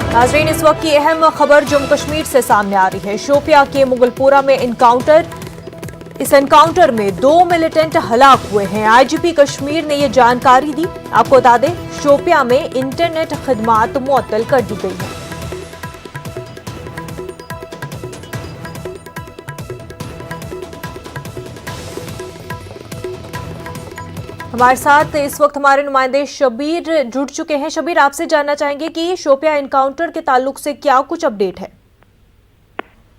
नाज़रीन, इस वक्त की अहम खबर जम्मू कश्मीर से सामने आ रही है। शोपिया के मुगलपुरा में इनकाउंटर। इस एनकाउंटर में 2 मिलिटेंट हलाक हुए हैं। आईजीपी कश्मीर ने ये जानकारी दी। आपको बता दें, शोपिया में इंटरनेट खदमात मुअत्तल कर दी गई है। हमारे साथ इस वक्त हमारे नुमाइंदे शबीर जुड़ चुके हैं। शबीर, आपसे जानना चाहेंगे कि शोपिया एनकाउंटर के ताल्लुक से क्या कुछ अपडेट है?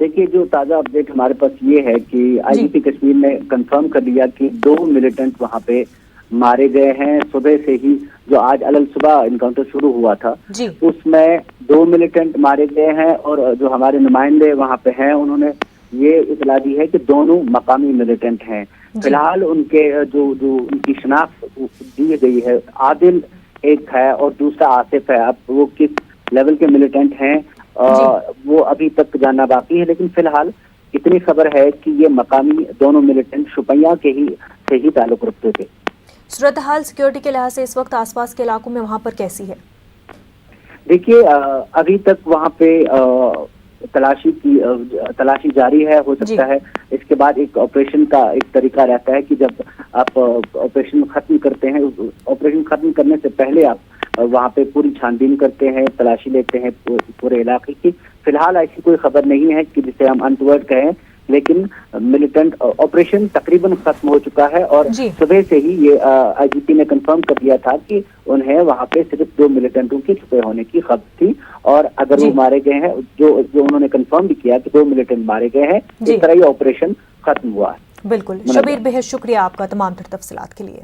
देखिए, जो ताजा अपडेट हमारे पास ये है कि आईजीपी कश्मीर ने कंफर्म कर दिया कि 2 मिलिटेंट वहां पे मारे गए हैं। सुबह से ही जो आज अलग सुबह इनकाउंटर शुरू हुआ था उसमें 2 मिलिटेंट मारे गए हैं और जो हमारे नुमाइंदे वहां पे हैं उन्होंने ये इतला दी है कि दोनों मकामी मिलिटेंट हैं। फिलहाल उनके जो उनकी शनाख्त दी गई है, आदिल एक है और दूसरा आसिफ है। अब वो किस लेवल के मिलिटेंट हैं वो अभी तक जानना बाकी है, लेकिन फिलहाल इतनी खबर है कि ये मकामी दोनों मिलिटेंट शोपियां के ही से ही ताल्लुक रखते थे। सूरत हाल सिक्योरिटी के लिहाज से इस वक्त आसपास के इलाकों में वहां पर कैसी है? देखिए, अभी तक वहां पे तलाशी जारी है। हो सकता है इसके बाद एक ऑपरेशन का एक तरीका रहता है कि जब आप ऑपरेशन खत्म करते हैं, ऑपरेशन खत्म करने से पहले आप वहां पे पूरी छानबीन करते हैं, तलाशी लेते हैं पूरे इलाके की। फिलहाल ऐसी कोई खबर नहीं है कि जिसे हम अनटवर्ड कहें, लेकिन मिलिटेंट ऑपरेशन तकरीबन खत्म हो चुका है और सुबह से ही ये आईजीपी ने कंफर्म कर दिया था कि उन्हें वहां पे सिर्फ 2 मिलिटेंटों के छुपे होने की खबर थी और अगर वो मारे गए हैं, जो उन्होंने कंफर्म भी किया कि 2 मिलिटेंट मारे गए हैं, इस तरह ये ऑपरेशन खत्म हुआ है। बिल्कुल शबीर, बेहद शुक्रिया आपका तमाम तफसीलात के लिए।